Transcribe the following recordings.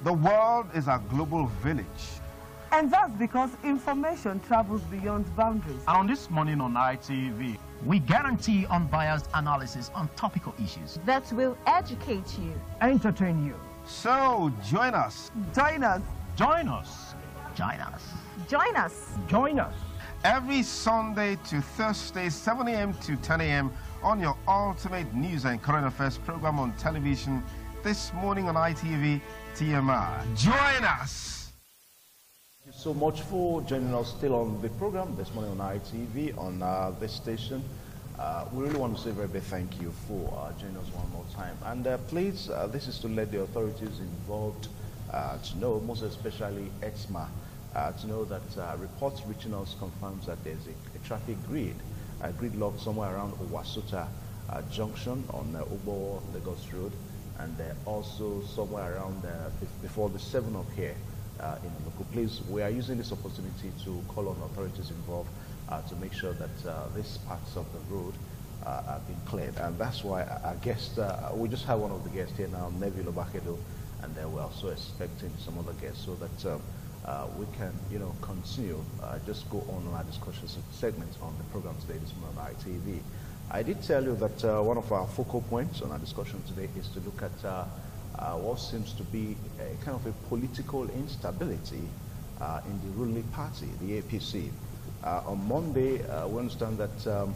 The world is a global village. And that's because information travels beyond boundaries. And on This Morning on ITV, we guarantee unbiased analysis on topical issues that will educate you, entertain you. So join us. Join us. Join us. Join us. Join us. Join us. Every Sunday to Thursday, 7 a.m. to 10 a.m. on your ultimate news and current affairs program on television, This Morning on ITV, TMR. Join us. Thank you so much for joining us still on the program This Morning on ITV on this station. We really want to say a very big thank you for joining us one more time. And please, this is to let the authorities involved to know, most especially ETSMA, to know that reports reaching us confirms that there's a traffic gridlock somewhere around Owasuta Junction on Obo Lagos Road, and also somewhere around before the 7 up here in the local place. We are using this opportunity to call on authorities involved to make sure that these parts of the road are being cleared. And that's why our guest, we just have one of the guests here now, Neville Obakedo, and we're also expecting some other guests so that we can, continue, just go on our discussions segments on the program today, this morning on ITV. I did tell you that one of our focal points on our discussion today is to look at what seems to be a kind of a political instability in the ruling party, the APC. On Monday, we understand that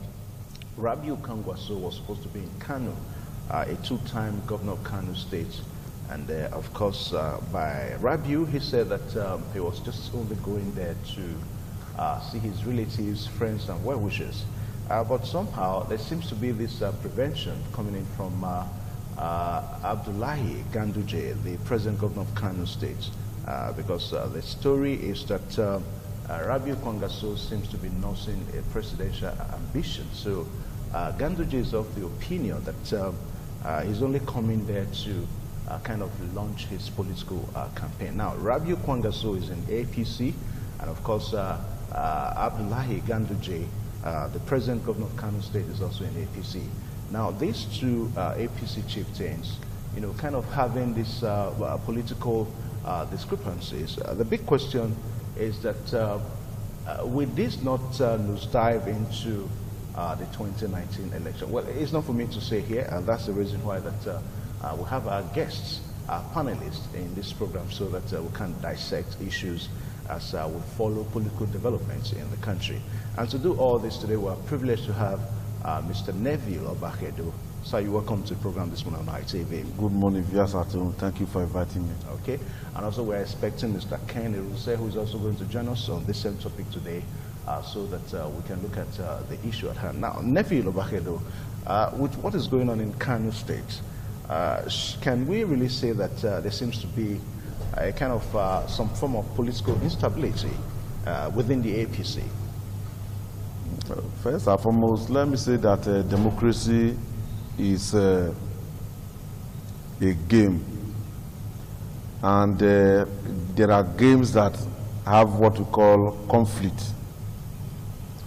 Rabiu Kangwaso was supposed to be in Kano, a two-time governor of Kano State. And of course, by Rabiu, he said that he was just only going there to see his relatives, friends, and well-wishers. But somehow, there seems to be this prevention coming in from Abdullahi Ganduje, the present governor of Kano State, because the story is that Rabiu Kwangaso seems to be nursing a presidential ambition. So Ganduje is of the opinion that he's only coming there to kind of launch his political campaign. Now, Rabiu Kwangaso is in APC, and of course, Abdullahi Ganduje, the present governor of Kano State, is also in APC. Now, these two APC chieftains, kind of having these political discrepancies. The big question is that will this not nosedive into the 2019 election? Well, it's not for me to say here, and that's the reason why that we have our guests, our panelists in this program, so that we can dissect issues as we follow political developments in the country. And to do all this today, we are privileged to have Mr. Neville Obakedo. Sir, you're welcome to the program this morning on ITV. Good morning, viewers at home. Thank you for inviting me. Okay. And also we're expecting Mr. Ken Iruse, who is also going to join us on this same topic today, so that we can look at the issue at hand. Now, Neville Obakedo, with what is going on in Kano State, can we really say that there seems to be a kind of some form of political instability within the APC? First and foremost, let me say that democracy is a game, and there are games that have what we call conflict.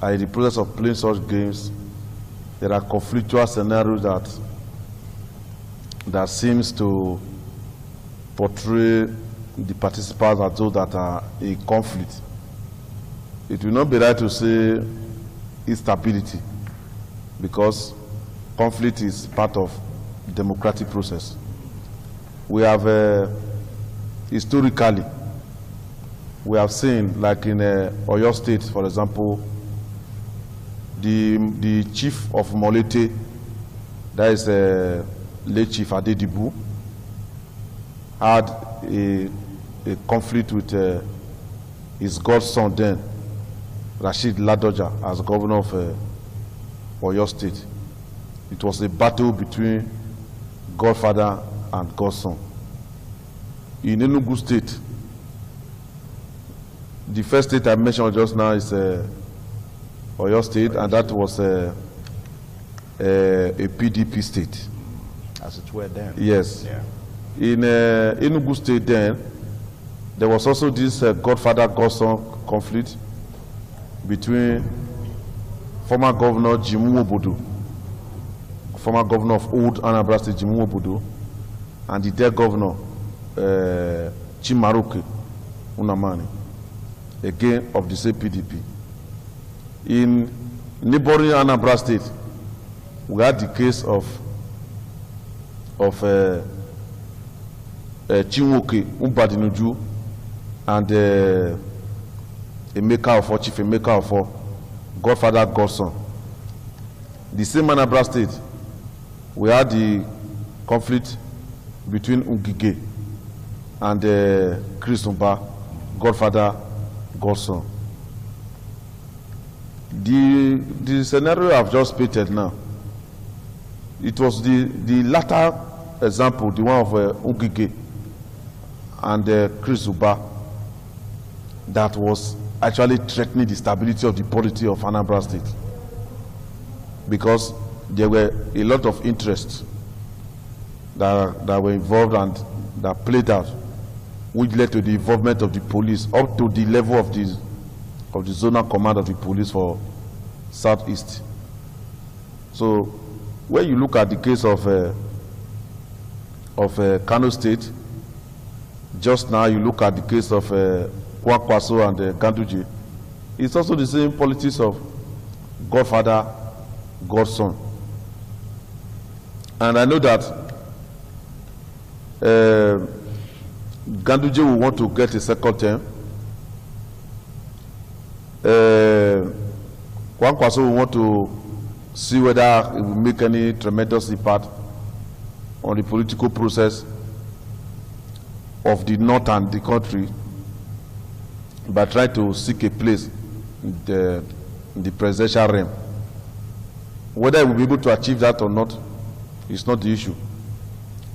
In the process of playing such games, there are conflictual scenarios that seems to portray the participants as those that are in conflict. It will not be right to say instability, because conflict is part of the democratic process. We have historically, we have seen, like in Oyo State, for example, the chief of Molete, that is late Chief Adedibu, had a conflict with his godson then, Rashid Ladoja, as governor of Oyo State. It was a battle between godfather and godson. In Enugu State, the first state I mentioned just now is Oyo State, and that was a PDP state. As it were then. Yes. Yeah. In Enugu State then, there was also this godfather-godson conflict between former governor Jimu Obodo, former governor of old Anambra State, Jimu Obodo, and the dead governor Chimaroke Unamani, again of the same PDP. In neighboring Anambra State, we had the case of Chinwoke Umbadinuju and Emeka Ofo, Chief Emeka Ofo, Godfather Godson. The same Anambra State, we had the conflict between Ungige and Chris Umba, Godfather Godson. The scenario I've just painted now, it was the latter example, the one of Ungige and Chris Umba, that was actually threatening the stability of the polity of Anambra State, because there were a lot of interests that were involved and that played out, which led to the involvement of the police up to the level of the zonal command of the police for Southeast. So when you look at the case of Kano State, just now you look at the case of Kwankwaso and Ganduje, it's also the same politics of Godfather, Godson. And I know that Ganduje will want to get a second term. Kwankwaso will want to see whether it will make any tremendous impact on the political process of the north and the country by trying to seek a place in the presidential realm. Whether he will be able to achieve that or not is not the issue.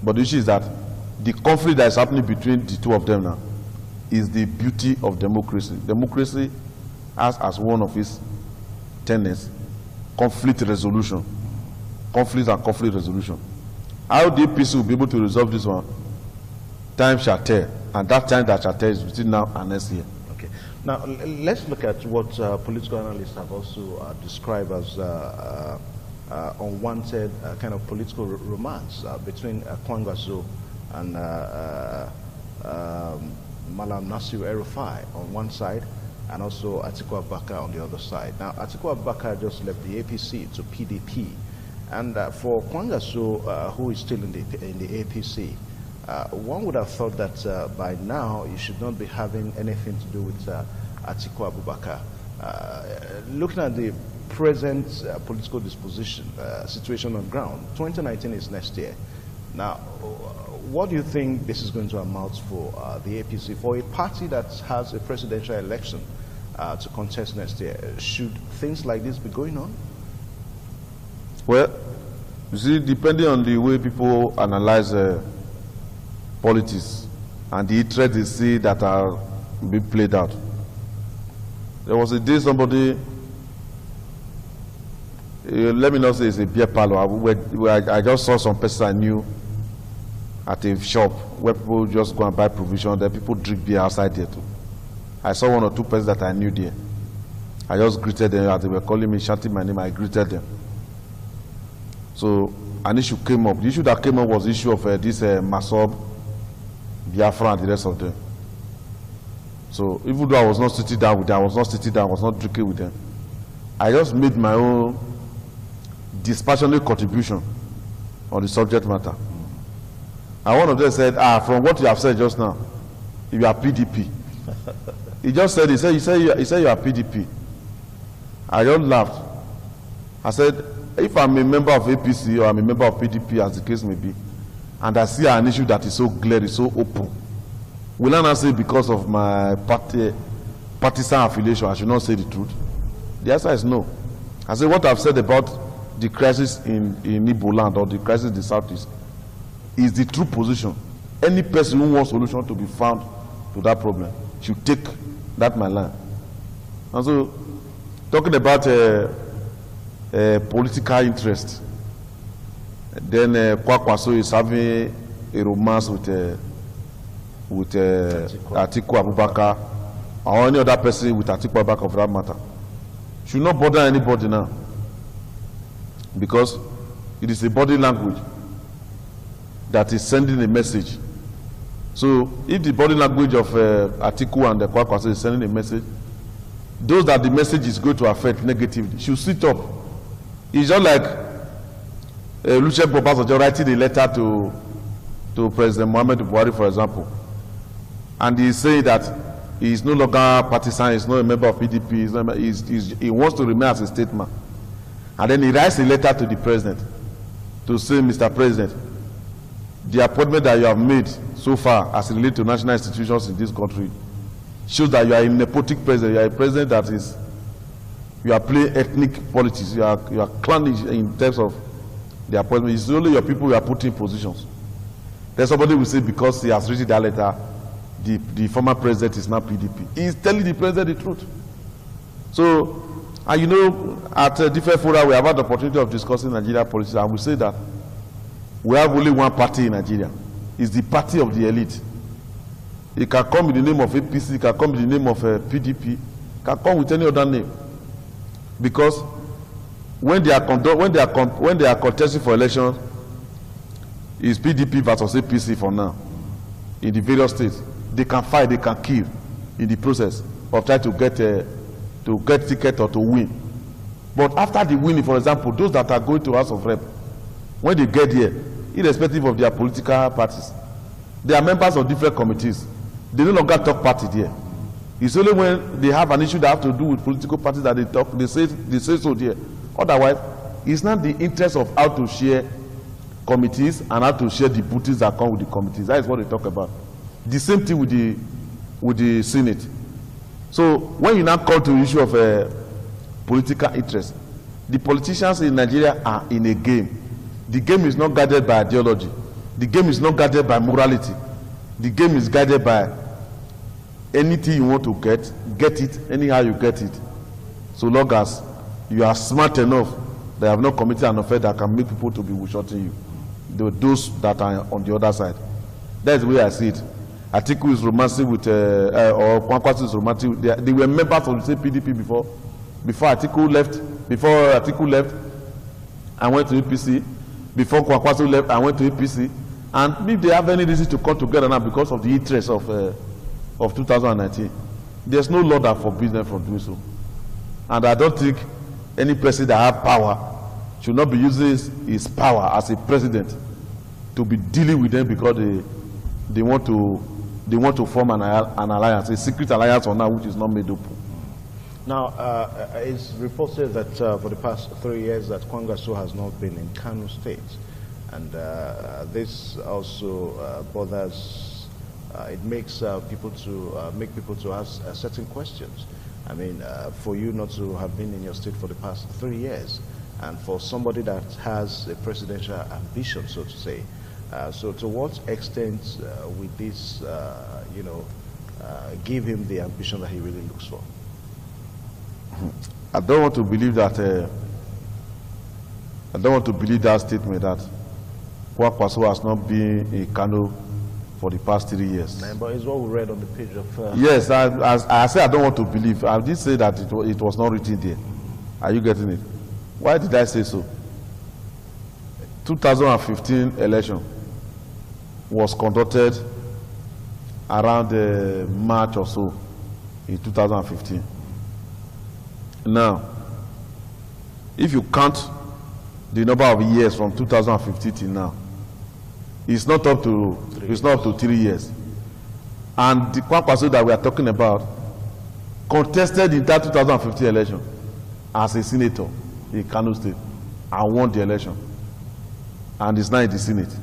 But the issue is that the conflict that is happening between the two of them now is the beauty of democracy. Democracy has as one of its tenets conflict resolution. Conflict and conflict resolution. How the APC will be able to resolve this one, time shall tell. And that time that shall tell is between now and next year. Okay. Now, let's look at what political analysts have also described as unwanted kind of political romance between Kwankwaso and Malam Nasir El-Rufai on one side, and also Atiku Abubakar on the other side. Now, Atiku Abubakar just left the APC to PDP, and for Kwankwaso, who is still in the APC, one would have thought that by now you should not be having anything to do with Atiku Abubakar. Looking at the present political disposition, situation on ground, 2019 is next year. Now, what do you think this is going to amount for the APC, for a party that has a presidential election to contest next year? Should things like this be going on? Well, you see, depending on the way people analyze politics and the threats they see that are being played out. There was a day somebody, let me not say it's a beer parlor, where I just saw some person I knew at a shop where people just go and buy provision, then people drink beer outside there too. I saw one or two persons that I knew there. I just greeted them as they were calling me, shouting my name, I greeted them. So an issue came up. The issue that came up was the issue of this Masob, Biafra and the rest of them. So even though I was not sitting down with them, I was not drinking with them, I just made my own dispassionate contribution on the subject matter. And one of them said, from what you have said just now, you are PDP. He just said, he said you are PDP. I just laughed. I said, if I'm a member of APC or I'm a member of PDP, as the case may be, and I see an issue that is so glaring, so open, will I not say because of my partisan affiliation I should not say the truth? The answer is no. I say what I've said about the crisis in Igbo land or the crisis in the Southeast is the true position. Any person who wants solution to be found to that problem should take that my line. And so, talking about political interest, then Kwankwaso is having a romance with Atiku Abubakar, or any other person with Atiku Abubakar for that matter, should not bother anybody now, because it is a body language that is sending a message So if the body language of Atiku and the Kwankwaso is sending a message, those that the message is going to affect negatively should sit up. It's just like Olusegun Obasanjo writing a letter to President Muhammadu Buhari, for example, and he is saying that he is no longer partisan, he is not a member of PDP, he wants to remain as a statesman. And then he writes a letter to the president to say, Mr. President, the appointment that you have made so far as related to national institutions in this country shows that you are a nepotic president. You are a president that is, you are playing ethnic politics. You are clannish in terms of the appointment. It's only your people you are putting in positions. Then somebody will say because he has written that letter, the former president is now PDP. He is telling the president the truth. So, and you know, at different fora we have had the opportunity of discussing Nigeria politics, and we say that we have only one party in Nigeria. It's the party of the elite. It can come in the name of APC, it can come in the name of PDP, it can come with any other name. Because when they are contesting for elections, it's PDP versus APC for now. In the various states, they can fight, they can kill in the process of trying to get ticket or to win. But after the winning, for example, those that are going to House of Rep, when they get here, irrespective of their political parties, they are members of different committees. They no longer talk party there. It's only when they have an issue that have to do with political parties that they talk, they say so there. Otherwise, it's not the interest of how to share committees and how to share the booties that come with the committees. That is what they talk about. The same thing with the Senate. So when you now come to the issue of political interest, the politicians in Nigeria are in a game. The game is not guided by ideology. The game is not guided by morality. The game is guided by anything you want to get it anyhow you get it. So long as you are smart enough, they have not committed an offense that can make people to be shooting you. Those that are on the other side. That's the way I see it. Atiku is romancing with, or Kwankwaso is romancing with, they were members of the same PDP before Atiku left, I went to APC. Before Kwankwaso left, I went to APC. And if they have any reason to come together now because of the interest of 2019, there's no law that forbids them from doing so. And I don't think any president that has power should not be using his power as a president to be dealing with them because they want to form an alliance, a secret alliance or now which is not made open. Now, it's reported that for the past 3 years that Kwankwaso has not been in Kano State, and this also bothers. It makes people to ask certain questions. I mean, for you not to have been in your state for the past 3 years, and for somebody that has a presidential ambition, so to say. So, to what extent will this, give him the ambition that he really looks for? I don't want to believe that. I don't want to believe that statement that Kwankwaso has not been in Kano for the past 3 years. But it's what we read on the page of. Yes, I say I don't want to believe. I did say that it was not written there. Are you getting it? Why did I say so? 2015 election was conducted around March or so in 2015. Now, if you count the number of years from 2015 till now, it's not up to 3 years. And the Kwankwaso that we are talking about contested in that 2015 election as a senator in Kano State and won the election, and is now in the Senate.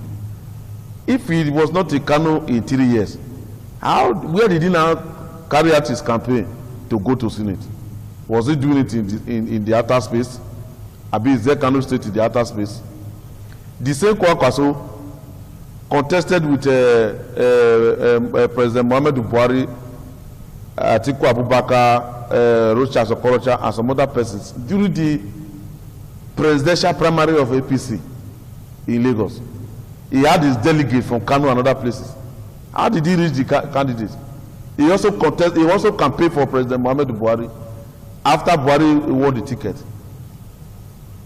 If he was not in Kano in 3 years, where did he now carry out his campaign to go to Senate? Was he doing it in the outer space? Abi, is there Kano State in the outer space? The same Kwankwaso contested with President Muhammadu Buhari, Atiku Abubakar, Rochas Okorocha, and some other persons during the presidential primary of APC in Lagos. He had his delegate from Kano and other places. How did he reach the candidate? He also campaigned for President Muhammadu Buhari after Buhari won the ticket.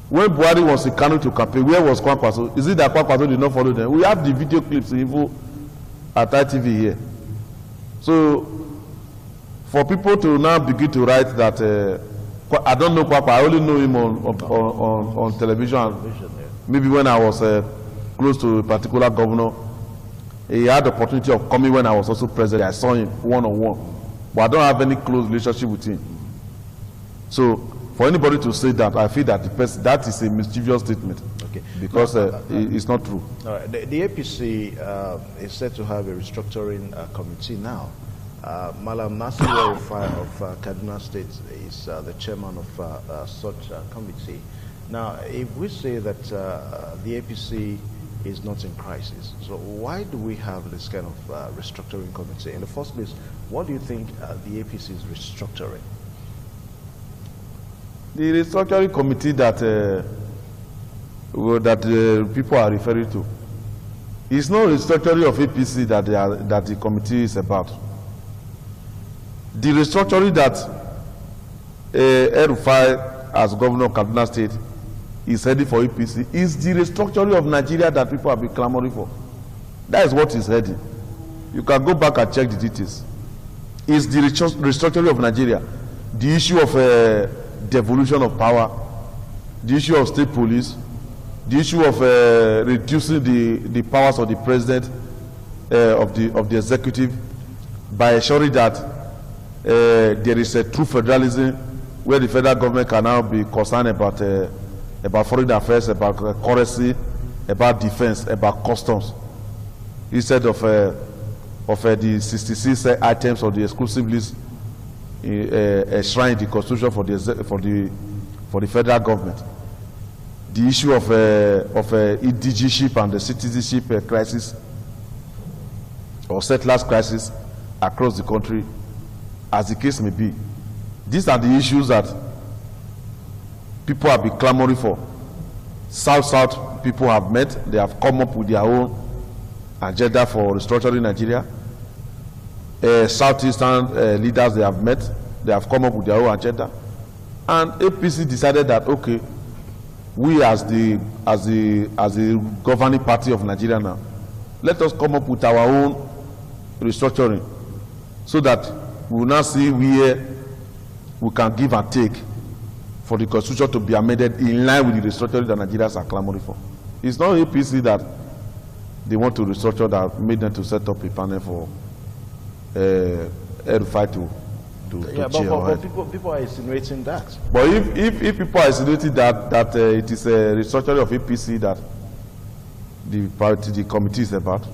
When Buhari was in Kano to campaign, where was Kwankwaso? Is it that Kwankwaso did not follow them? We have the video clips in Info at ITV here. So for people to now begin to write that, I don't know Kwakwa, I only know him on television. Maybe when I was close to a particular governor, he had the opportunity of coming when I was also president. I saw him one-on-one, but I don't have any close relationship with him. So for anybody to say that, I feel that that is a mischievous statement. Okay. Because it's not true. The APC is said to have a restructuring committee now. Malam Nasir El-Rufai of Kaduna State is the chairman of such committee. Now, if we say that the APC is not in crisis, so why do we have this kind of restructuring committee? In the first place, what do you think the APC is restructuring? The restructuring committee that people are referring to, it's not restructuring of APC that the committee is about. The restructuring that El-Rufai as governor of Kaduna State is heading for APC is the restructuring of Nigeria that people have been clamoring for. That is what is heading. You can go back and check the details. It's the restructuring of Nigeria. The issue of devolution of power, the issue of state police, the issue of reducing the powers of the president of the executive by ensuring that there is a true federalism where the federal government can now be concerned about foreign affairs, about currency, about defense, about customs, instead of the 66 items of the exclusive list enshrined in the constitution for the federal government. The issue of indigenship and the citizenship crisis or settlers crisis across the country, as the case may be. These are the issues that people have been clamoring for. South people have met. They have come up with their own agenda for restructuring Nigeria. Southeastern leaders, they have met. They have come up with their own agenda. And APC decided that, okay, we as the governing party of Nigeria now, let us come up with our own restructuring so that we will now see where we can give and take for the constitution to be amended in line with the restructuring that Nigerians are clamoring for. It's not APC that they want to restructure that made them to set up a panel for El-Rufai to chair. But people are insinuating that. But if people are insinuating that it is a restructuring of APC that the committee is about,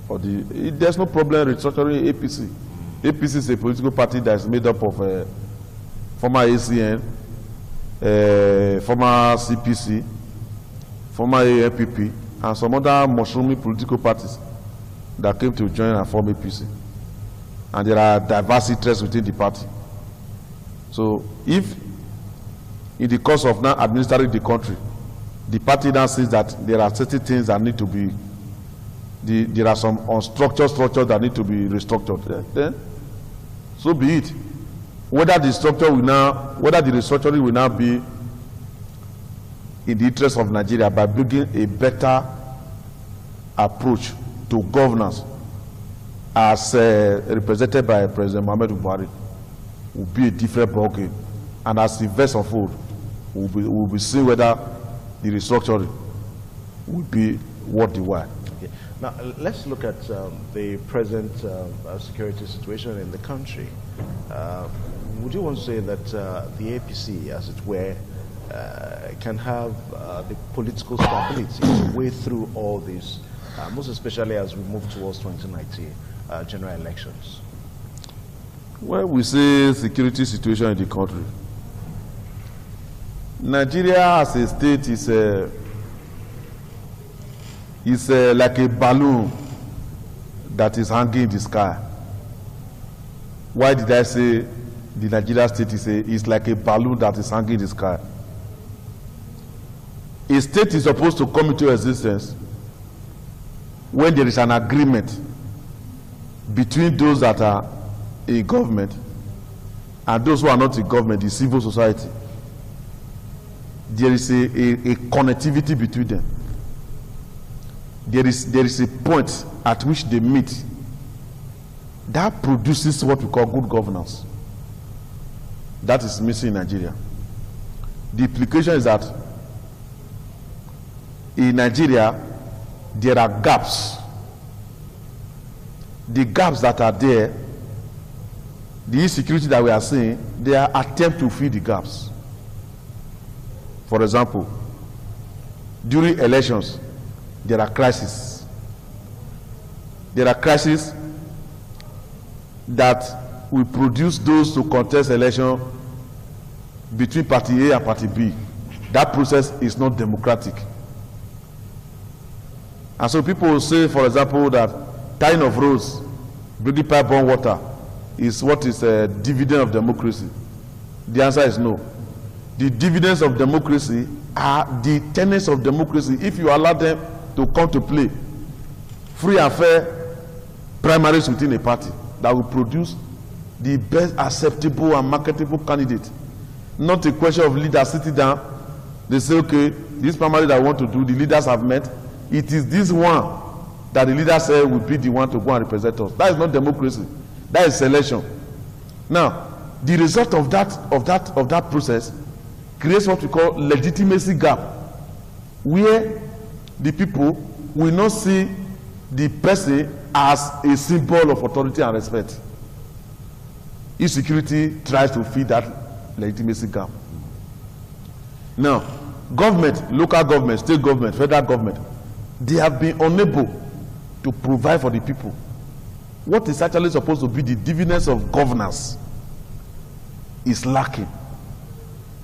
there's no problem restructuring APC. APC is a political party that is made up of former ACN, former CPC, former ANPP, and some other mushrooming political parties that came to join and form APC. And there are diverse interests within the party. So if in the course of now administering the country, the party now says that there are certain things that need to be, there are some unstructured structures that need to be restructured, then so be it. Whether the restructuring will now be in the interest of Nigeria by bringing a better approach to governance as represented by President Muhammadu Buhari, will be a different ballgame. And as events unfold, we'll be seeing whether the restructuring will be worth the while. Okay. Now, let's look at the present security situation in the country. Would you want to say that the APC, as it were, can have the political stability to wade through all this, most especially as we move towards 2019 general elections? When we say security situation in the country, Nigeria as a state is like a balloon that is hanging in the sky. Why did I say the Nigeria state is like a balloon that is hanging in the sky? A state is supposed to come into existence when there is an agreement between those that are in government and those who are not in government, the civil society. There is a connectivity between them. There is a point at which they meet that produces what we call good governance. That is missing in Nigeria. The implication is that in Nigeria, there are gaps. The gaps that are there, the insecurity that we are seeing, they are attempts to fill the gaps. For example, during elections, there are crises. There are crises that will produce those to contest election between party A and party B. That process is not democratic. And so people will say, for example, that tying of roads, building pipe-borne water is what is a dividend of democracy. The answer is no. The dividends of democracy are the tenets of democracy. If you allow them to come to play, free and fair primaries within a party that will produce the best acceptable and marketable candidate. Not a question of leaders sitting down. They say, okay, this primary that I want to do, the leaders have met. It is this one that the leader said will be the one to go and represent us. That is not democracy. That is selection. Now, the result of that process creates what we call legitimacy gap, where the people will not see the person as a symbol of authority and respect. Insecurity tries to feed that legitimacy gap. Now, government, local government, state government, federal government, they have been unable to provide for the people what is actually supposed to be the dividends of governance is lacking.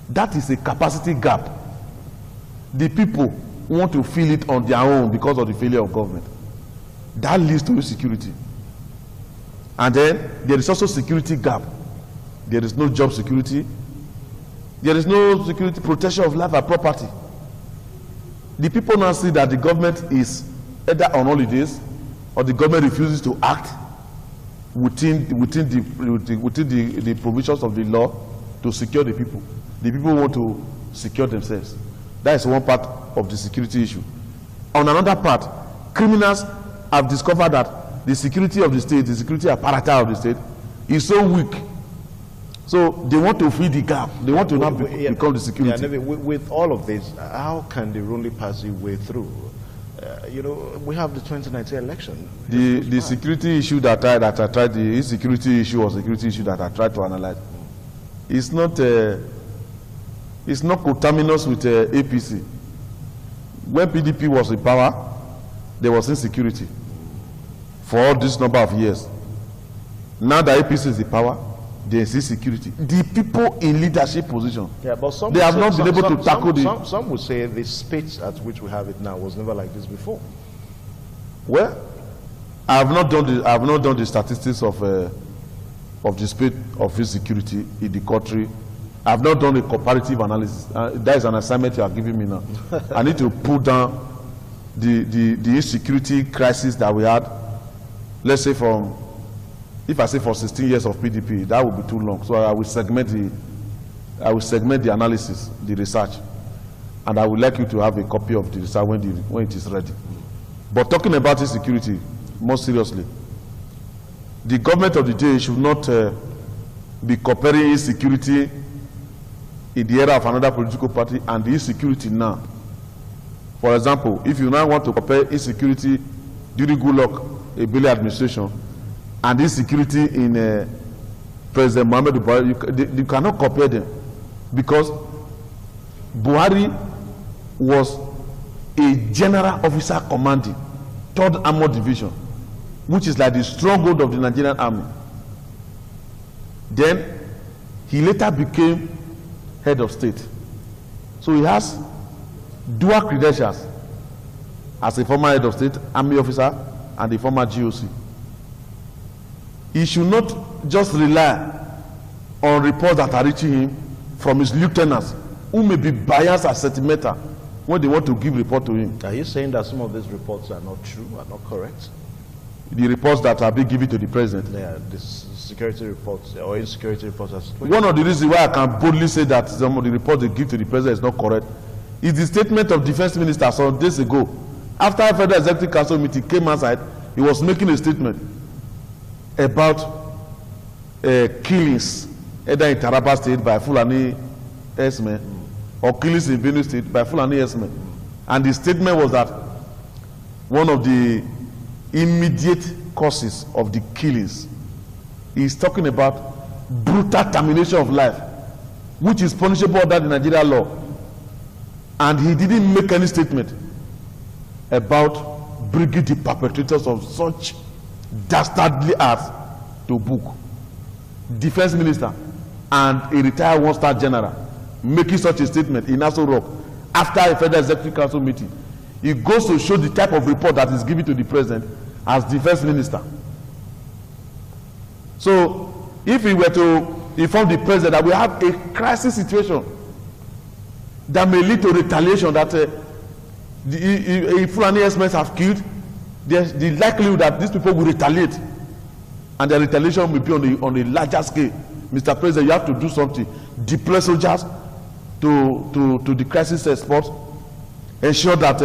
That is a capacity gap. The people want to fill it on their own because of the failure of government. That leads to insecurity. And then there is also security gap. There is no job security. There is no security protection of life and property. The people now see that the government is either on holidays or the government refuses to act within the provisions of the law to secure the people. The people want to secure themselves. That is one part of the security issue. On another part, criminals have discovered that the security of the state, the security apparatus of the state is so weak. So they want to fill the gap. They want to now become the security. Yeah, with all of this, how can the ruling party way through? You know, we have the 2019 election. The security issue that I tried, the insecurity issue or security issue that I tried to analyze, it's not coterminous with APC. When PDP was in power, there was insecurity for all this number of years. Now that APC is in power, there is insecurity. The people in leadership position, yeah, but some they have not been able to tackle the. Some would say the speed at which we have it now was never like this before. Well, I have not done the statistics of the state of insecurity in the country. I have not done a comparative analysis. That is an assignment you are giving me now. I need to pull down the insecurity crisis that we had. Let's say from, if I say for 16 years of PDP, that would be too long. So I will segment the analysis, the research, and I would like you to have a copy of the research when it is ready. But talking about insecurity more seriously, the government of the day should not be comparing insecurity in the era of another political party and the insecurity now. For example, if you now want to compare insecurity during Goodluck Ebele administration and insecurity in President Muhammadu Buhari, you cannot compare them, because Buhari was a general officer commanding 3rd Armored Division, which is like the stronghold of the Nigerian army. Then he later became head of state. So he has dual credentials as a former head of state, army officer, and a former GOC. He should not just rely on reports that are reaching him from his lieutenants, who may be biased and sentimental when they want to give report to him. Are you saying that some of these reports are not true, are not correct? The reports that are being given to the president. Yeah, the security reports or insecurity reports. One of the reasons why I can boldly say that some of the reports they give to the president is not correct is the statement of defense minister some days ago. After a Federal Executive Council meeting came outside, he was making a statement about killings, either in Taraba State by Fulani herdsmen or killings in Benue State by Fulani herdsmen. And the statement was that one of the immediate causes of the killings is talking about brutal termination of life, which is punishable under the Nigeria law. And he didn't make any statement about bringing the perpetrators of such dastardly acts to book. Defense minister and a retired one-star general making such a statement in Aso Rock after a Federal Executive Council meeting. It goes to show the type of report that is given to the president as defense minister. So if we were to inform the president that we have a crisis situation that may lead to retaliation, that if Fulani herdsmen have killed, there's the likelihood that these people will retaliate, and the retaliation will be on a larger scale. Mr. President, you have to do something. Deploy soldiers to the crisis spot, ensure that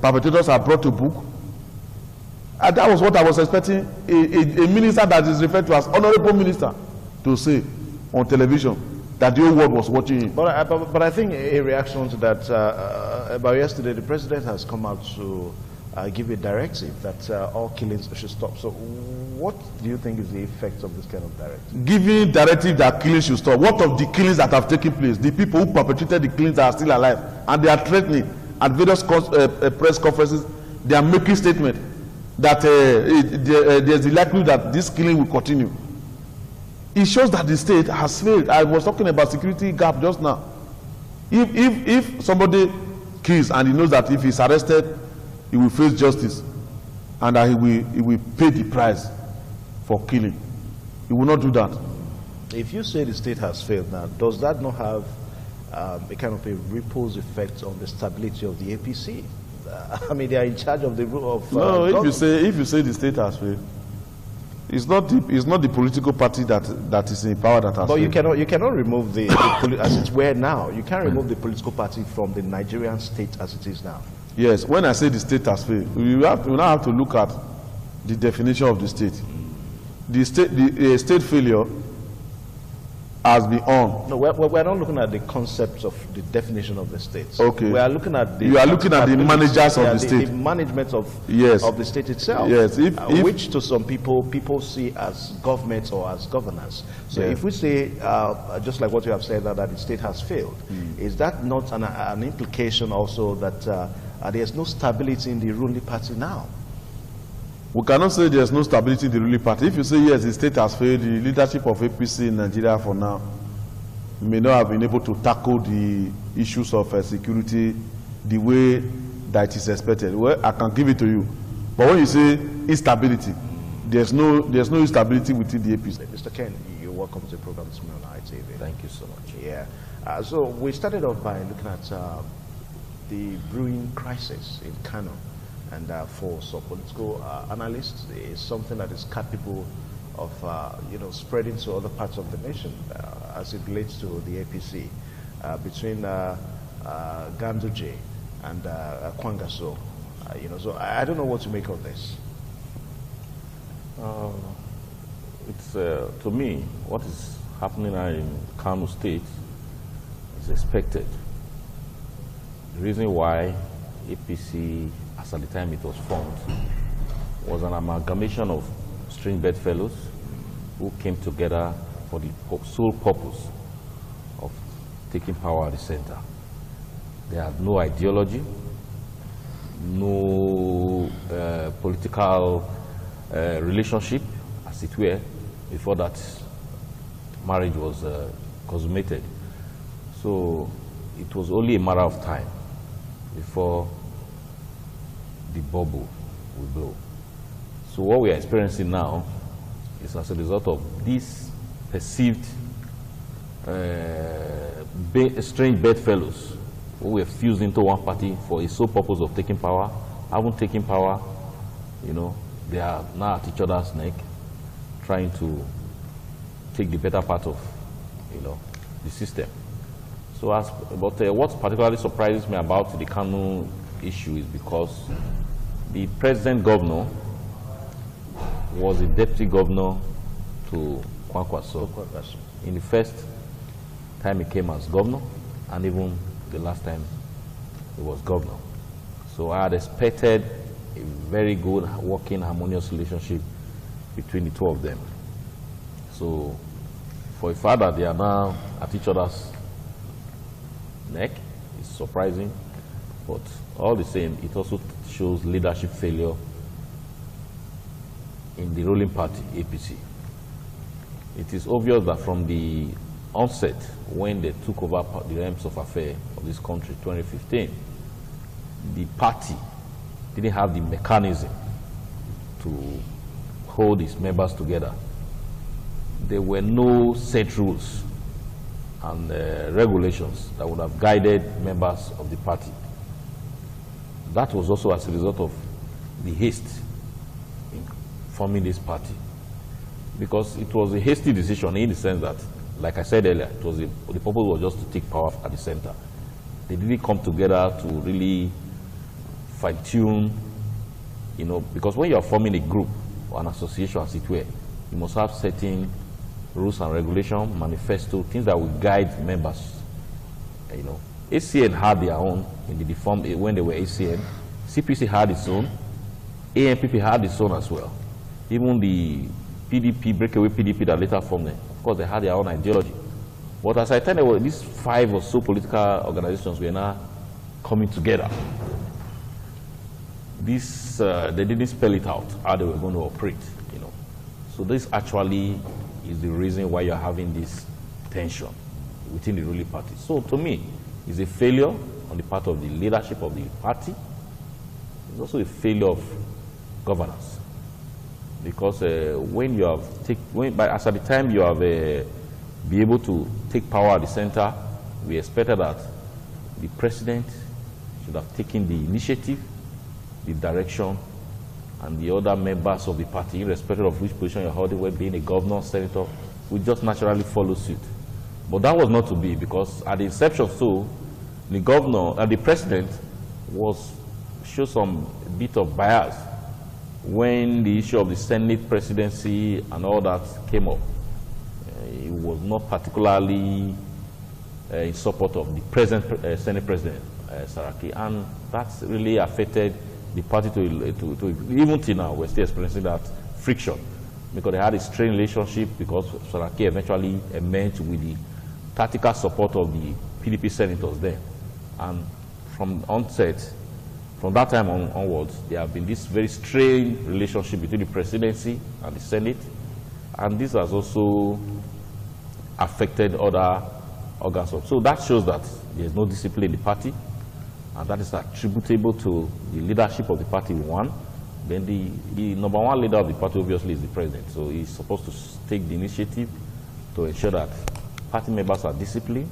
perpetrators are brought to book. And that was what I was expecting a minister that is referred to as honorable minister to say on television, that the whole world was watching him. But I think a reaction to that, about yesterday, the president has come out to give a directive that all killings should stop. So what do you think is the effect of this kind of directive? Giving directive that killings should stop. What of the killings that have taken place? The people who perpetrated the killings are still alive, and they are threatening at various press conferences. They are making statements that there's the likelihood that this killing will continue. It shows that the state has failed. I was talking about security gap just now. If somebody kills and he knows that if he's arrested, he will face justice, and that he will pay the price for killing, he will not do that. If you say the state has failed now, does that not have a kind of a ripples effect on the stability of the APC? I mean, they are in charge of the rule of. No, if you say the state has failed, it's not the political party that is in power that has failed. But you cannot remove the as it's where now. You can't remove the political party from the Nigerian state as it is now. Yes, when I say the state has failed, we now have to look at the definition of the state. The state failure has been on. No, we're not looking at the concept of the definition of the state. Okay. We are looking at the. You are looking at the managers of the state. The management of the state itself. Yes. Which to some people see as government or as governance. So if we say, just like what you have said, that the state has failed, is that not an implication also that there's no stability in the ruling party now? We cannot say there's no stability in the ruling party. If you say yes, the state has failed, the leadership of APC in Nigeria for now may not have been able to tackle the issues of security the way that is expected. Well, I can give it to you. But when you say instability, there's no instability within the APC. Mr. Ken, you're welcome to the program this morning on ITV. Thank you so much. Yeah. So we started off by looking at the brewing crisis in Kano. And for some political analysts, it's something that is capable of spreading to other parts of the nation as it relates to the APC between Ganduje and Kwangaso. So I don't know what to make of this. It's to me, what is happening now in Kano State is expected. The reason why APC, as at the time it was formed, was an amalgamation of string bedfellows who came together for the sole purpose of taking power at the center. They had no ideology, no political relationship, as it were, before that marriage was consummated. So it was only a matter of time before the bubble will blow. So what we are experiencing now is as a result of these perceived strange bedfellows who were fused into one party for a sole purpose of taking power, haven't taken power, they are now at each other's neck, trying to take the better part of, the system. So, what particularly surprises me about the Kano issue is because the president governor was the deputy governor to Kwankwaso in the first time he came as governor, and even the last time he was governor. So I had expected a very good working, harmonious relationship between the two of them. So for a fact that they are now at each other's neck, it's surprising, but all the same, it also shows leadership failure in the ruling party, APC. It is obvious that from the onset, when they took over the realms of affairs of this country, 2015, the party didn't have the mechanism to hold its members together. There were no set rules and regulations that would have guided members of the party. That was also as a result of the haste in forming this party, because it was a hasty decision in the sense that, like I said earlier, it was the purpose was just to take power at the center. They didn't come together to really fine-tune, you know, because when you are forming a group or an association, as it were, you must have certain rules and regulations, manifesto, things that will guide members. You know, ACN had their own in the form when they were ACN. CPC had its own. ANPP had its own as well. Even the PDP, breakaway PDP that later formed them, of course, they had their own ideology. But as I tell you, these 5 or so political organizations were now coming together. This, they didn't spell it out, how they were going to operate, you know. So this actually is the reason why you're having this tension within the ruling party. So to me, it's a failure on the part of the leadership of the party. It's also a failure of governance. Because when you have as at the time you have be able to take power at the center, we expected that the president should have taken the initiative, the direction, and the other members of the party, irrespective of which position you're holding, whether being a governor, senator, would just naturally follow suit. But that was not to be, because at the inception, so the governor and the president showed some bit of bias when the issue of the Senate presidency and all that came up. He was not particularly in support of the present Senate President, Saraki, and that's really affected the party to even till now, we're still experiencing that friction, because they had a strained relationship, because Saraki eventually emerged with the tactical support of the PDP senators there. And from onset, from that time onwards, there have been this very strained relationship between the presidency and the Senate, and this has also affected other organs. So that shows that there's no discipline in the party, and that is attributable to the leadership of the party, one. Then the number one leader of the party obviously is the president, so he's supposed to take the initiative to ensure that party members are disciplined,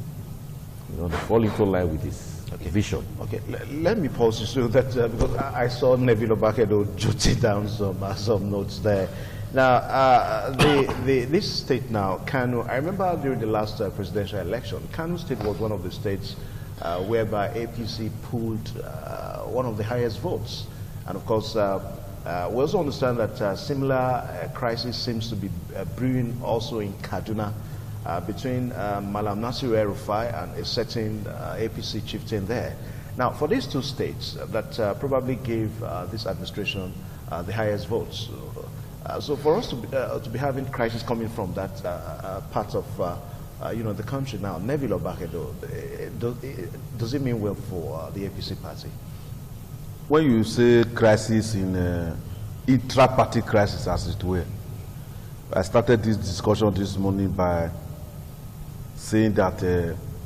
you know, they fall into line with his vision. Okay, let me pause you so that, because I saw Neville Obakedo jotting down some notes there. Now, this state now, Kano, I remember during the last presidential election, Kano State was one of the states whereby APC pulled one of the highest votes. And of course, we also understand that similar crisis seems to be brewing also in Kaduna between Malam Nasiru El-Rufai and a certain APC chieftain there. Now, for these two states that probably gave this administration the highest votes, so for us to be having crisis coming from that part of you know, the country now, Neville Obakedo, does it mean well for the APC party? When you say crisis in intra-party crisis, as it were, I started this discussion this morning by saying that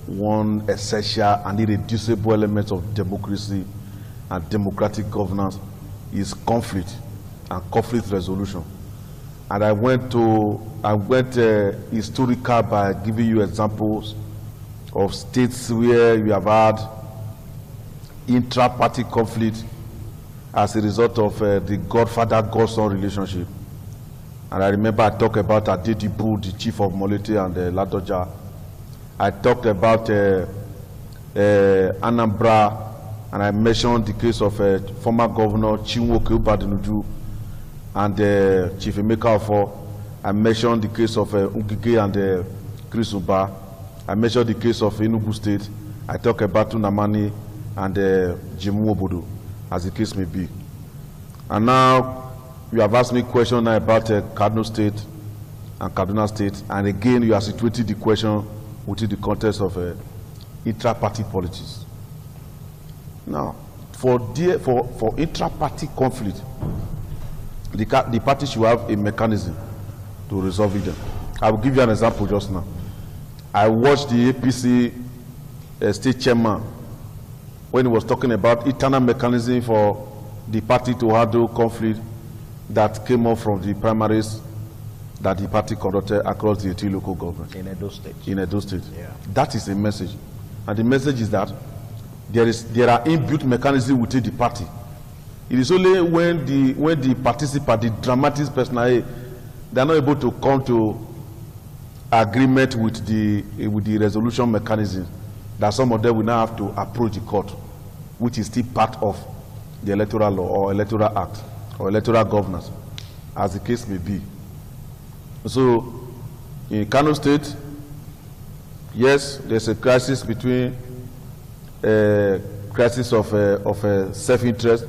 one essential and irreducible element of democracy and democratic governance is conflict and conflict resolution. And I went historical by giving you examples of states where you have had intra-party conflict as a result of the godfather-godson relationship. And I remember I talked about Adedibu, the chief of Molete and Ladoja. I talked about Anambra, and I mentioned the case of former governor Chinwoke Ubadinuju. and Chief Emeka Offor. I mentioned the case of Ungige and Chris Uba. I mentioned the case of Enugu State. I talk about Tunamani and Jimu Obodo, as the case may be. And now you have asked me a question now about Kaduna State and Kaduna State, and again you are situating the question within the context of intra-party politics. Now, for intra-party conflict, the party should have a mechanism to resolve it. I will give you an example just now. I watched the APC state chairman when he was talking about internal mechanism for the party to handle conflict that came up from the primaries that the party conducted across the 3 local governments. In Edo State. In Edo State. Yeah. That is a message. And the message is that there are inbuilt mechanisms within the party. It is only when the participant, the dramatic personality, they are not able to come to agreement with the resolution mechanism, that some of them will now have to approach the court, which is still part of the electoral law or electoral act or electoral governance, as the case may be. So, in Kano State, yes, there's a crisis between crisis of self-interest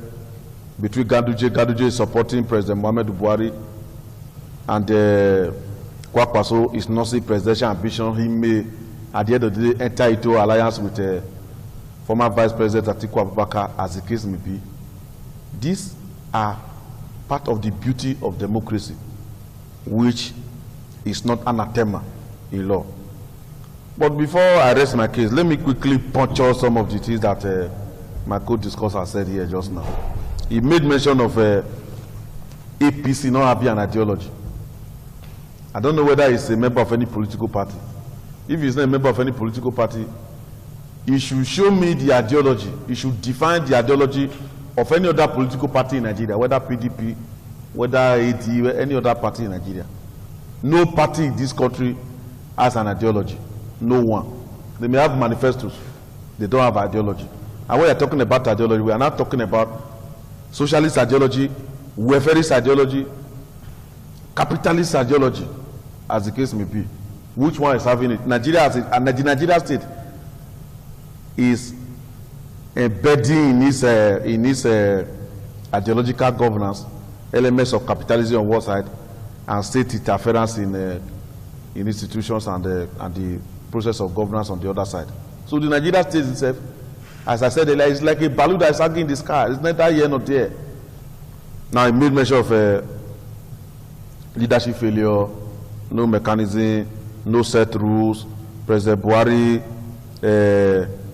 between Ganduje. Ganduje is supporting President Muhammadu Buhari, and Kwakwaso is not seeing presidential ambition. He may, at the end of the day, enter into alliance with former Vice President Atiku Abubakar, as the case may be. These are part of the beauty of democracy, which is not anathema in law. But before I rest my case, let me quickly puncture some of the things that my co-discussor said here just now. He made mention of APC not having an ideology. I don't know whether he's a member of any political party. If he's not a member of any political party, he should show me the ideology. He should define the ideology of any other political party in Nigeria, whether PDP, whether AD, any other party in Nigeria. No party in this country has an ideology. No one. They may have manifestos. They don't have ideology. And when we are talking about ideology, we are not talking about socialist ideology, welfarist ideology, capitalist ideology, as the case may be. Which one is having it? Nigeria, the Nigeria state is embedding in its ideological governance elements of capitalism on one side and state interference in institutions and the process of governance on the other side. So the Nigeria state itself, as I said earlier, is like a balloon that is hanging in the sky. It's neither here nor there. Now, I made mention of leadership failure, no mechanism, no set rules. President Buhari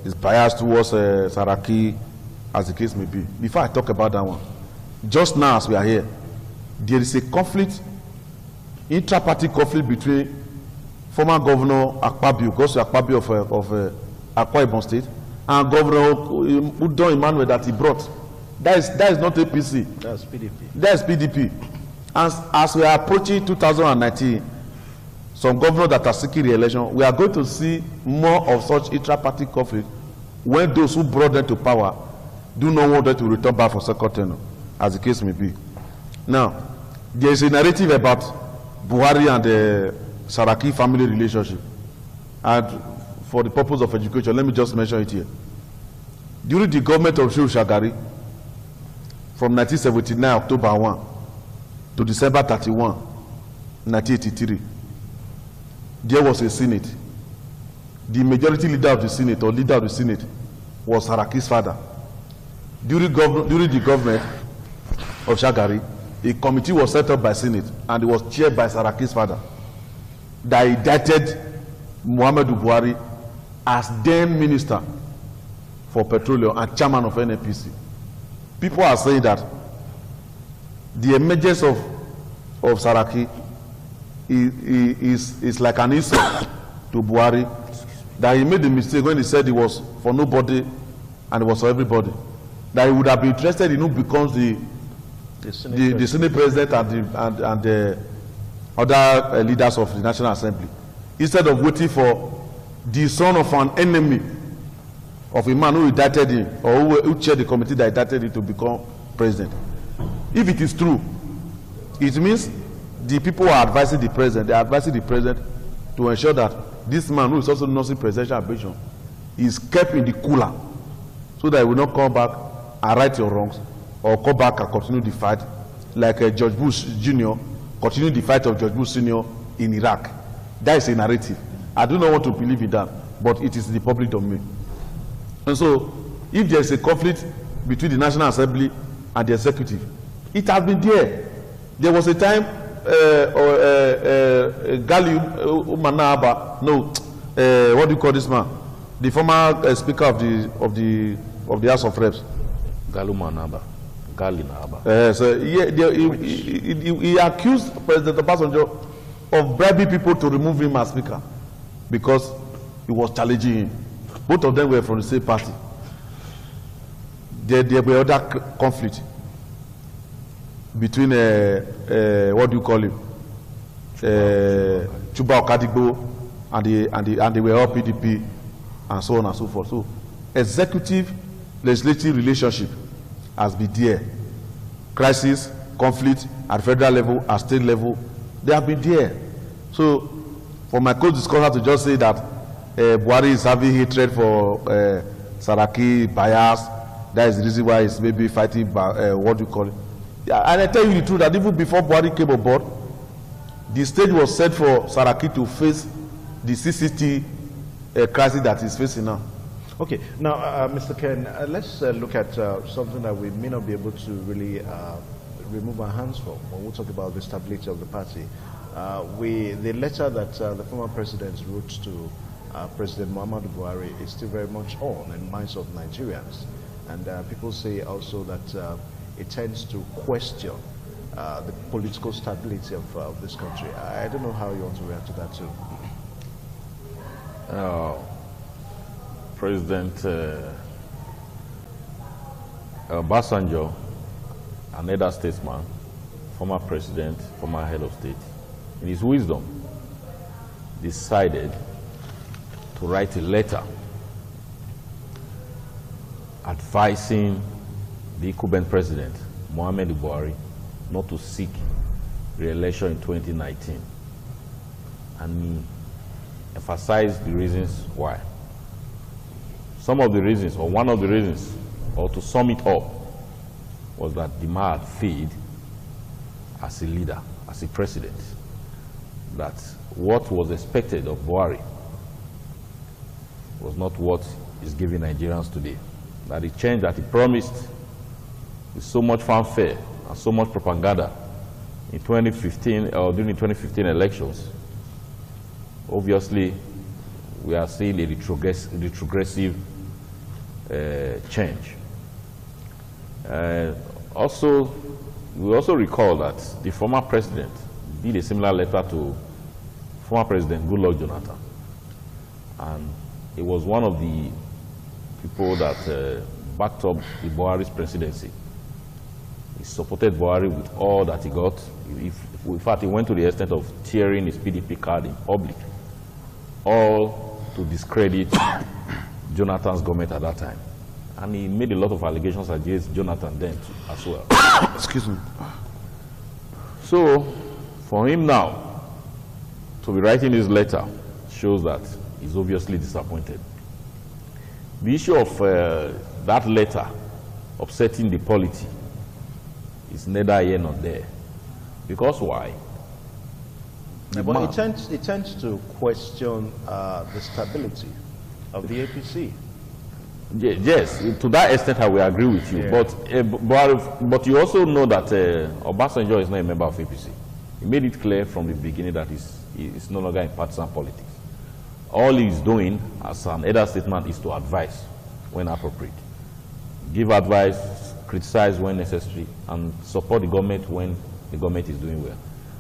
is biased towards Saraki, as the case may be. Before I talk about that one, just now as we are here, there is a conflict, intra-party conflict between former Governor Akpabio, Godswill Akpabio of Akwa Ibom State, and Governor Udon Emmanuel that he brought. That is not APC. That's PDP. That's PDP. As we are approaching 2019, some governors that are seeking re-election, we are going to see more of such intra-party conflict when those who brought them to power do not want them to return back for second term, as the case may be. Now, there is a narrative about Buhari and the Saraki family relationship. And for the purpose of education, let me just mention it here. During the government of Shehu Shagari, from 1979, October 1, to December 31, 1983, there was a Senate. The majority leader of the Senate, or leader of the Senate, was Saraki's father. During the government of Shagari, a committee was set up by Senate, and it was chaired by Saraki's father, that indicted Muhammadu Buhari as then Minister for Petroleum and Chairman of NNPC. People are saying that the emergence of Saraki is like an insult to Buhari, that he made a mistake when he said he was for nobody and it was for everybody. That he would have been interested in who becomes the Senate President and the other leaders of the National Assembly, instead of waiting for the son of an enemy of a man who indicted him, or who chaired the committee that indicted him to become president. If it is true It means the people who are advising the president, they are advising the president to ensure that this man who is also nursing presidential ambition is kept in the cooler so that he will not come back and right your wrongs or come back and continue the fight like George Bush Jr. continued the fight of George Bush Sr. in Iraq. That is a narrative. I do not want to believe in that, but it is the public domain. And so, if there is a conflict between the National Assembly and the executive, it has been there. There was a time Gali Umanaba, no, what do you call this man? The former Speaker of the House of Reps. Gali Naba. So he accused President Obasanjo of bribing people to remove him as Speaker because he was challenging him. Both of them were from the same party. There were other conflict between what do you call him, Chuba Okadigbo and they were all PDP and so on and so forth. So executive legislative relationship has been there. Crisis, conflict at federal level, at state level, they have been there. So for my co-discussor to just say that Buhari is having hatred for Saraki, bias, that is the reason why he's maybe fighting, what do you call it? Yeah, and I tell you the truth that even before Buhari came aboard, the stage was set for Saraki to face the CCT crisis that he's facing now. Okay, now, Mr. Ken, let's look at something that we may not be able to really remove our hands from when we talk about the stability of the party. The letter that the former president wrote to President Muhammadu Buhari is still very much on in minds of Nigerians. And people say also that it tends to question the political stability of this country. I don't know how you want to react to that too. President Obasanjo, another statesman, former president, former head of state, in his wisdom, decided to write a letter advising the incumbent president, Muhammadu Buhari, not to seek re-election in 2019. And he emphasized the reasons why. Some of the reasons, or one of the reasons, or to sum it up, was that the man had failed as a leader, as a president. That what was expected of Buhari was not what is giving Nigerians today. That the change that he promised with so much fanfare and so much propaganda in 2015 or during the 2015 elections, obviously we are seeing a retrogressive change. Also, we also recall that the former president did a similar letter to former President Goodluck Jonathan, and he was one of the people that backed up the Buhari's presidency. He supported Buhari with all that he got. In fact, he went to the extent of tearing his PDP card in public, all to discredit Jonathan's government at that time. And he made a lot of allegations against Jonathan then as well. Excuse me. So, for him now to be writing his letter shows that he's obviously disappointed. The issue of that letter upsetting the polity is neither here nor there. Because why? But it tends to question the stability of the APC. Yes, to that extent I will agree with you. Yeah. But you also know that Obasanjo is not a member of APC. He made it clear from the beginning that he's no longer in partisan politics. All he's doing as an elder statesman is to advise when appropriate. Give advice, criticize when necessary, and support the government when the government is doing well.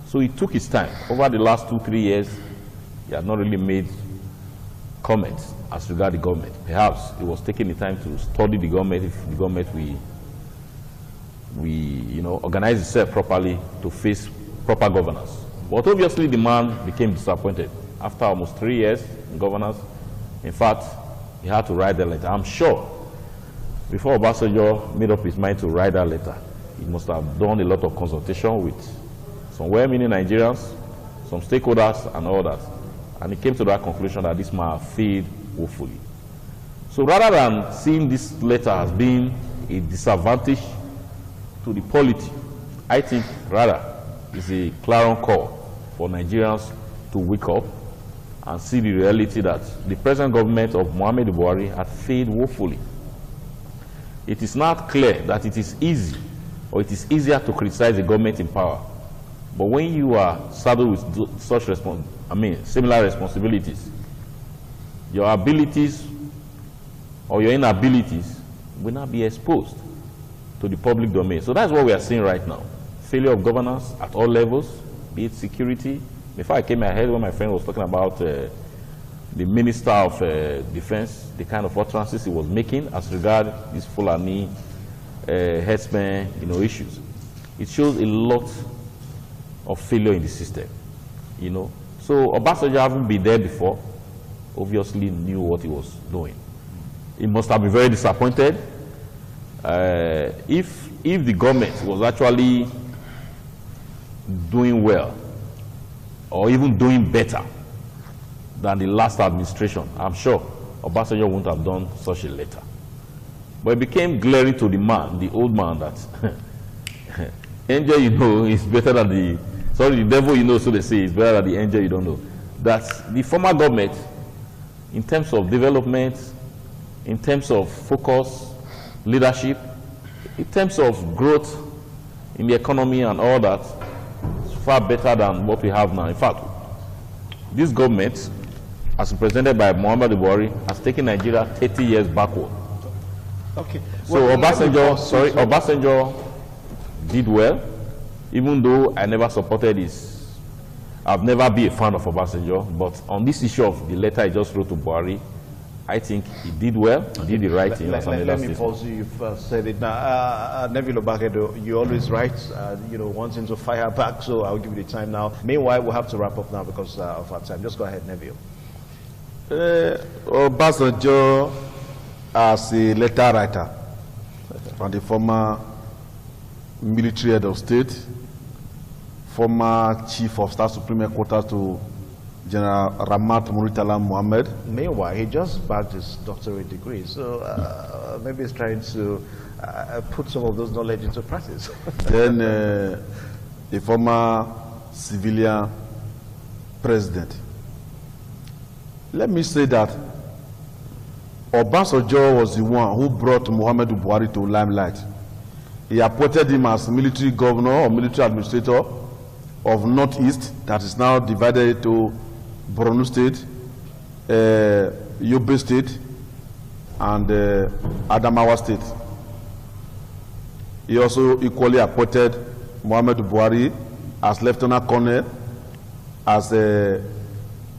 So he took his time. Over the last 2-3 years, he had not really made comments as regards the government. Perhaps he was taking the time to study the government, if the government will organize itself properly to face proper governance. But obviously the man became disappointed after almost 3 years in governance. In fact, he had to write the letter. I'm sure before Obasanjo made up his mind to write that letter, he must have done a lot of consultation with some well-meaning Nigerians, some stakeholders, and all that. And he came to that conclusion that this man failed woefully. So rather than seeing this letter as being a disadvantage to the polity, I think rather it's a clarion call for Nigerians to wake up and see the reality that the present government of Muhammadu Buhari had failed woefully. It is not clear that it is easy or it is easier to criticize the government in power. But when you are saddled with such similar responsibilities, your abilities or your inabilities will not be exposed to the public domain. So that's what we are seeing right now. Failure of governance at all levels, be it security. Before I came, I heard when my friend was talking about the Minister of Defense, the kind of utterances he was making as regard these Fulani herdsmen, issues. It shows a lot of failure in the system, So Obasanjo, having been there before, obviously knew what he was doing. He must have been very disappointed. If the government was actually doing well, or even doing better than the last administration, I'm sure Obasanjo wouldn't have done such a letter. But it became glaring to the man, the old man, that angel is better than the devil so they say, is better than the angel you don't know. That the former government, in terms of development, in terms of focus, leadership, in terms of growth in the economy and all that, is far better than what we have now. In fact, this government, as represented by Muhammadu Buhari, has taken Nigeria 30 years backward. Okay. So Obasanjo did well, even though I never supported I've never been a fan of Obasanjo, but on this issue of the letter I just wrote to Buhari, I think he did well, he did the right thing. Let me pause you, you've said it. Now, Neville Obagedo, you're always right, wanting to fire back, so I'll give you the time now. Meanwhile, we'll have to wrap up now because of our time. Just go ahead, Neville. Obasanjo, as a letter writer, and the former military head of state, former chief of staff supreme headquarters to General Ramat Muritala Muhammad. Meanwhile, he just bagged his doctorate degree, so maybe he's trying to put some of those knowledge into practice. Then a former civilian president. Let me say that Obasanjo was the one who brought Muhammadu Buhari to limelight. He appointed him as military governor or military administrator of Northeast, that is now divided into Borno State, Yobe State, and Adamawa State. He also equally appointed Muhammadu Buhari as Lieutenant Colonel, as a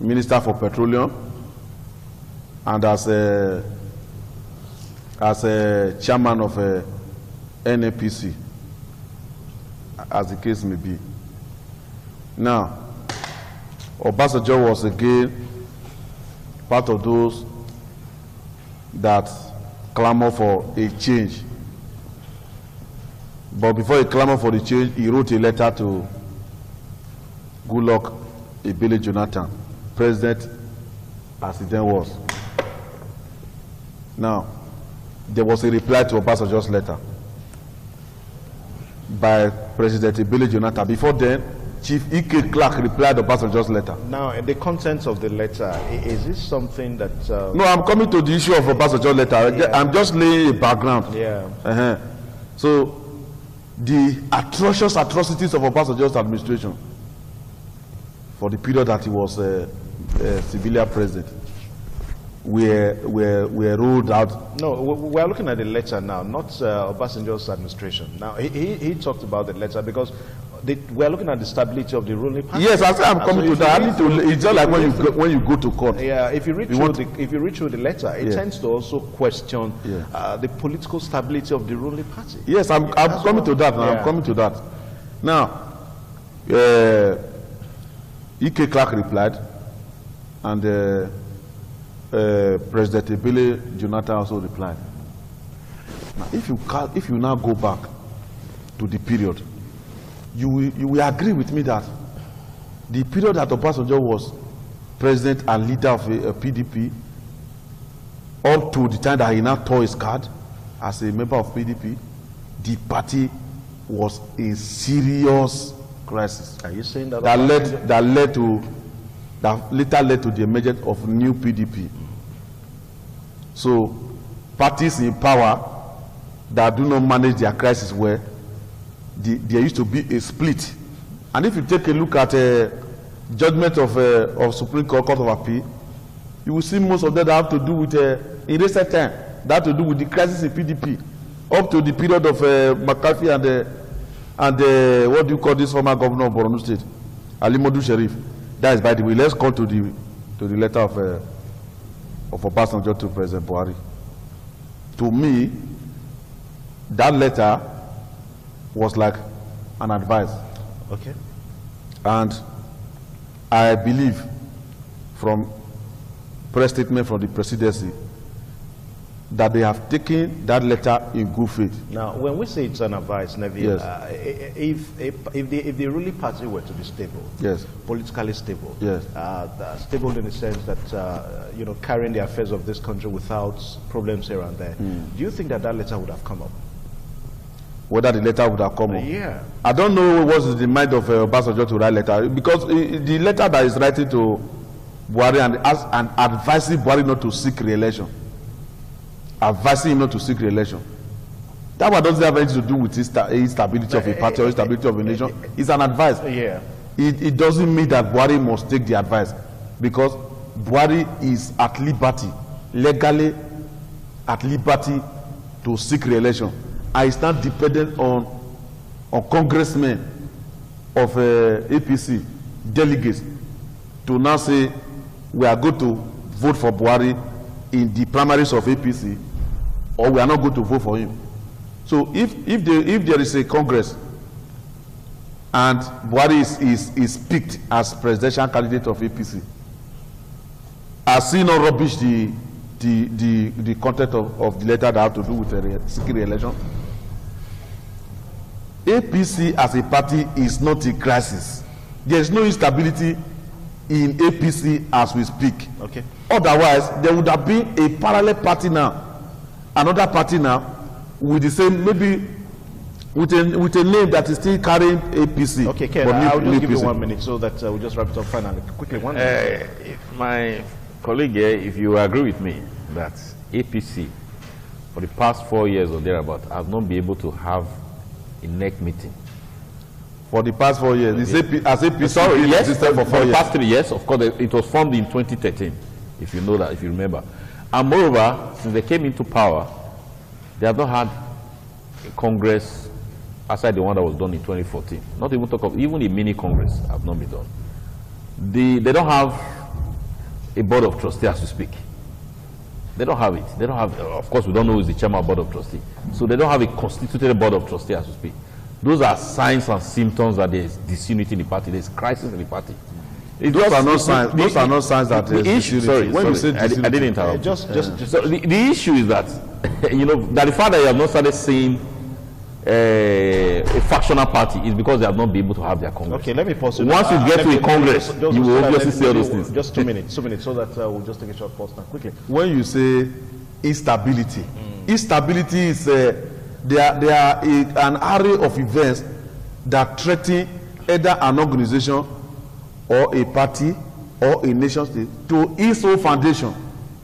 Minister for Petroleum, and as a chairman of NAPC, as the case may be. Now, Obasanjo was again part of those that clamor for a change. But before he clamored for the change, he wrote a letter to Goodluck Ebele Jonathan, president as he then was. Now, there was a reply to Obasanjo's letter by President Ebele Jonathan. Before then, Chief E.K. Clark replied to Obasanjo's letter. Now, the contents of the letter, is this something that... No, I'm coming to the issue of Obasanjo's letter. Yeah. I'm just laying a background. Yeah. So, the atrocities of Obasanjo's administration for the period that he was a civilian president were rolled out. No, we're looking at the letter now, not Obasanjo's administration. Now, he talked about the letter because we're looking at the stability of the ruling party. Yes, I'm coming to that. It's just like when you go to court. Yeah, if you read through the letter, it tends to also question the political stability of the ruling party. Yes, I'm coming to that. I'm coming to that. Now, E.K. Clark replied, and President Ebele Jonathan also replied. Now, if you now go back to the period, you will agree with me that the period that Obasanjo was president and leader of a PDP, up to the time that he now tore his card as a member of PDP, the party was in serious crisis. Are you saying that that later led to the emergence of new PDP? So parties in power that do not manage their crisis well, there used to be a split. And if you take a look at judgment of Supreme Court of Appeal, you will see most of them that have to do with in recent time, that have to do with the crisis in PDP, up to the period of McCarthy and what do you call this former governor of Borno State, Ali Modu Sharif. That is, by the way, let's come to the letter of Obasanjo to President Buhari. To me, that letter was like an advice. Okay. And I believe from press statement from the presidency that they have taken that letter in good faith. Now, when we say it's an advice, Neville, yes. If the ruling party were to be stable, yes, politically stable, yes, stable in the sense that you know, carrying the affairs of this country without problems here and there, do you think that that letter would have come up? Whether the letter would have come up? Yeah. I don't know what was the mind of Obasanjo to write letter, because the letter that is writing to Buhari and advising Buhari not to seek re-election. Advising him not to seek re-election. That one doesn't have anything to do with instability of a party or instability of a nation. It's an advice. Yeah. It doesn't mean that Buhari must take the advice, because Buhari is at liberty, legally at liberty to seek re-election. I is not dependent on congressmen of APC delegates to now say we are going to vote for Buhari in the primaries of APC, or we are not going to vote for him. So if there is a Congress and Buhari is picked as presidential candidate of APC, has he not rubbish the content of the letter that have to do with seeking re-election? APC as a party is not in crisis. There is no instability in APC as we speak. Okay. Otherwise, there would have been a parallel party now, another party now, with the same, maybe with a name that is still carrying APC. Okay, Ken, I'll just give you 1 minute so that we'll just wrap it up finally. Quickly, 1 minute. My colleague here, if you agree with me that APC, for the past 4 years or thereabout, have not been able to have a NEC meeting. For the past 4 years, as APC, sorry, yes, for the past 3 years, of course, it was formed in 2013, if you know that, if you remember. And moreover, since they came into power, they have not had a Congress aside the one that was done in 2014. Not even talk of, even a mini Congress have not been done. They don't have a board of trustees as to speak. They don't have it. They don't have, of course, we don't know who is the chairman of board of trustees. So they don't have a constituted board of trustees as to speak. Those are signs and symptoms that there is disunity in the party, there is crisis in the party. Those are not signs. Those are not signs that there is disunity. Sorry, when you say disunity, I didn't interrupt. So the issue is that, you know, that the fact that you have not started seeing a factional party is because they have not been able to have their Congress. Okay, let me pause. Once you get to a Congress, you will obviously see all those things. Just 2 minutes, so that we'll just take a short pause now. Quickly. When you say instability, instability is there are an array of events that threaten either an organization or a party or a nation state to its own foundation.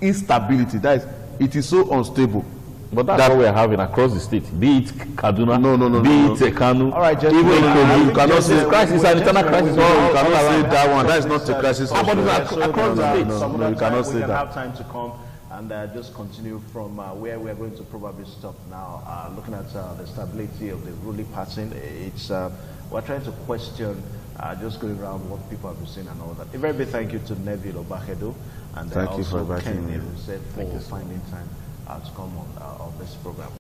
Instability, that is, it is so unstable. But that's what we are having across the state, be it Kaduna, be it Kanu. All right, even gentlemen, you cannot say crisis, an internal crisis. No, you cannot say that one. That is not a crisis. Across the state. No, you cannot say that. We that. have time to come and just continue from where we are going to probably stop now. Looking at the stability of the ruling party, it's we're trying to question just going around what people have been saying and all that. A very big thank you to Neville Obahedo and thank you for also inviting me. Ken for finding time to come on this program.